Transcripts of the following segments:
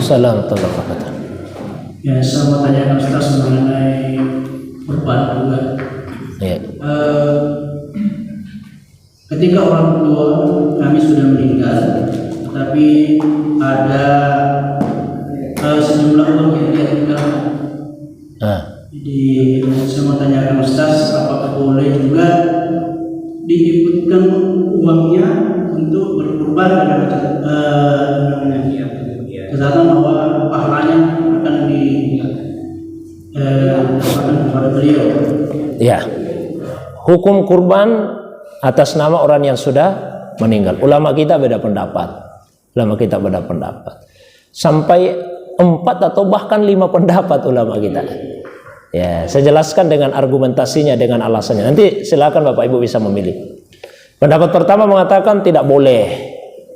Waalaikumsalam warahmatullahi wabarakatuh. Ya, saya mau tanyakan Ustaz mengenai kurban juga. Ya. Ketika orang tua kami sudah meninggal, tetapi ada sejumlah uang yang dia tinggalkan. Jadi saya mau tanyakan Ustaz, apakah boleh juga diikutkan uangnya untuk berkurban dengan catatan bahwa pahalanya akan didapatkan kepada beliau. Ya. Hukum kurban atas nama orang yang sudah meninggal. Ulama kita beda pendapat. Sampai 4 atau bahkan 5 pendapat ulama kita. Ya, saya jelaskan dengan argumentasinya, dengan alasannya. Nanti silakan Bapak Ibu bisa memilih. Pendapat pertama mengatakan tidak boleh.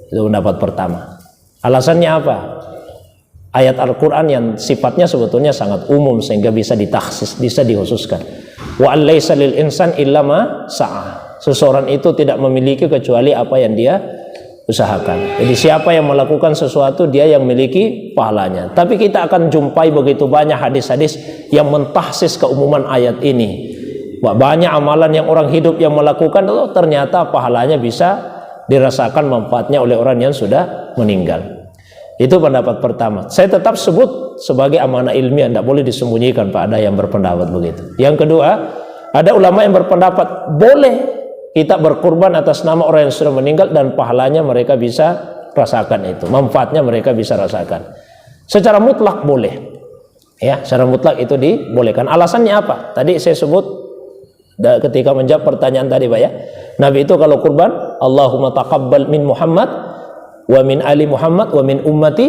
Itu pendapat pertama. Alasannya apa? Ayat Al-Quran yang sifatnya sebetulnya sangat umum sehingga bisa ditaksis, bisa dikhususkan. Wa allaisa lil insan illa ma sa'a. Seseorang itu tidak memiliki kecuali apa yang dia usahakan. Jadi siapa yang melakukan sesuatu, dia yang memiliki pahalanya. Tapi kita akan jumpai begitu banyak hadis-hadis yang mentahsis keumuman ayat ini. Banyak amalan yang orang hidup yang melakukan itu ternyata pahalanya bisa dirasakan manfaatnya oleh orang yang sudah meninggal. Itu pendapat pertama. Saya tetap sebut sebagai amanah ilmiah, tidak boleh disembunyikan Pak, ada yang berpendapat begitu. Yang kedua, ada ulama yang berpendapat boleh kita berkurban atas nama orang yang sudah meninggal dan pahalanya mereka bisa rasakan itu, manfaatnya mereka bisa rasakan. Secara mutlak boleh. Ya, secara mutlak itu dibolehkan. Alasannya apa? Tadi saya sebut ketika menjawab pertanyaan tadi Pak ya. Nabi itu kalau kurban, Allahumma taqabbal min Muhammad wa min ali Muhammad wa min ummati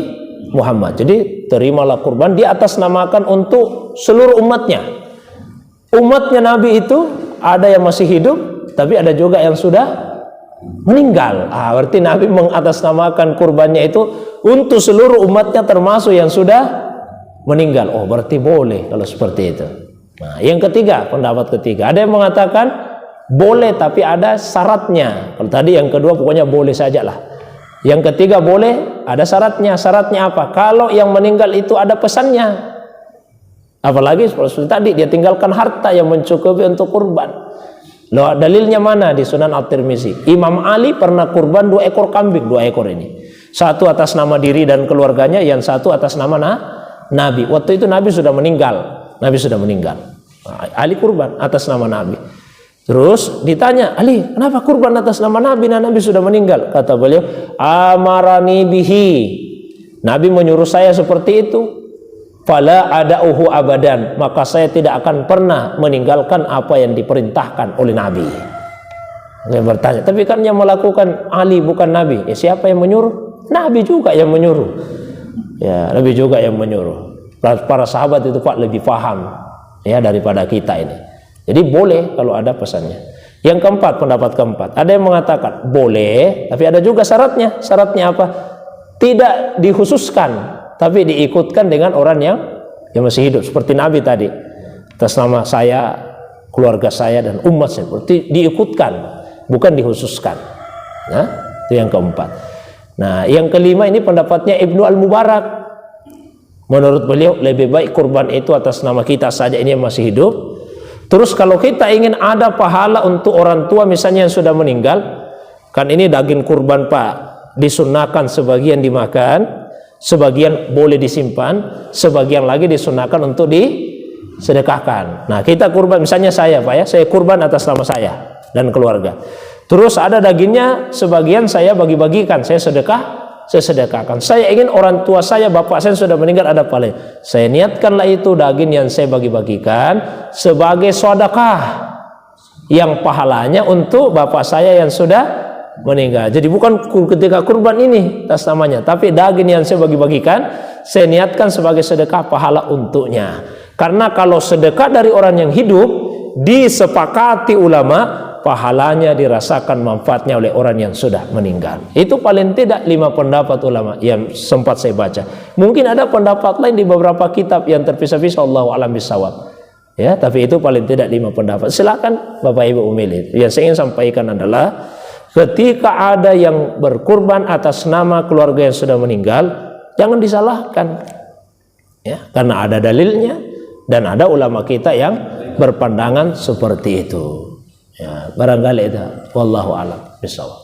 Muhammad. Jadi terimalah kurban, dia atasnamakan untuk seluruh umatnya. Umatnya Nabi itu ada yang masih hidup, tapi ada juga yang sudah meninggal. Berarti Nabi mengatasnamakan kurbannya itu untuk seluruh umatnya termasuk yang sudah meninggal. Berarti boleh kalau seperti itu. Nah, yang ketiga, pendapat ketiga, ada yang mengatakan boleh tapi ada syaratnya. Kalau tadi yang kedua pokoknya boleh sajalah. Yang ketiga boleh, ada syaratnya. Syaratnya apa? Kalau yang meninggal itu ada pesannya. Apalagi seperti tadi dia tinggalkan harta yang mencukupi untuk kurban. Loh, dalilnya mana? Di Sunan At-Tirmizi. Imam Ali pernah kurban 2 ekor kambing, 2 ekor ini. Satu atas nama diri dan keluarganya, yang satu atas nama Nabi. Waktu itu Nabi sudah meninggal. Ali kurban atas nama Nabi. Terus ditanya, Ali, kenapa kurban atas nama Nabi? Nabi sudah meninggal. Kata beliau, amarani bihi. Nabi menyuruh saya seperti itu. Fala ada'uhu abadan. Maka saya tidak akan pernah meninggalkan apa yang diperintahkan oleh Nabi. Saya bertanya, tapi kan yang melakukan Ali bukan Nabi. Ya, siapa yang menyuruh? Nabi juga yang menyuruh. Ya, Nabi juga yang menyuruh. Para sahabat itu Pak lebih paham ya daripada kita ini. Jadi boleh kalau ada pesannya. Yang keempat, pendapat keempat, ada yang mengatakan boleh, tapi ada juga syaratnya. Syaratnya apa? Tidak dikhususkan, tapi diikutkan dengan orang yang masih hidup. Seperti Nabi tadi, atas nama saya, keluarga saya dan umat saya. Berarti diikutkan, bukan dikhususkan. Nah, itu yang keempat. Nah, yang kelima ini pendapatnya Ibnu Al-Mubarak. Menurut beliau lebih baik kurban itu atas nama kita saja ini yang masih hidup. Terus kalau kita ingin ada pahala untuk orang tua misalnya yang sudah meninggal, kan ini daging kurban Pak, disunahkan sebagian dimakan, sebagian boleh disimpan, sebagian lagi disunahkan untuk disedekahkan. Nah, kita kurban misalnya saya Pak ya, saya kurban atas nama saya dan keluarga. Terus ada dagingnya, sebagian saya bagi-bagikan, saya sedekahkan. Saya ingin orang tua saya, bapak saya sudah meninggal ada pahala. Saya niatkanlah itu daging yang saya bagi-bagikan sebagai sedekah yang pahalanya untuk bapak saya yang sudah meninggal. Jadi bukan ketika kurban ini atas namanya, tapi daging yang saya bagi-bagikan saya niatkan sebagai sedekah pahala untuknya. Karena kalau sedekah dari orang yang hidup disepakati ulama, pahalanya dirasakan manfaatnya oleh orang yang sudah meninggal. Itu paling tidak 5 pendapat ulama yang sempat saya baca. Mungkin ada pendapat lain di beberapa kitab yang terpisah-pisah, Allahu a'lam bishawab. Ya, tapi itu paling tidak 5 pendapat. Silakan Bapak Ibu memilih. Yang saya ingin sampaikan adalah ketika ada yang berkurban atas nama keluarga yang sudah meninggal, Jangan disalahkan. Ya, karena ada dalilnya dan ada ulama kita yang berpandangan seperti itu. Ya, barangkali itu. Wallahu a'lam bishawab.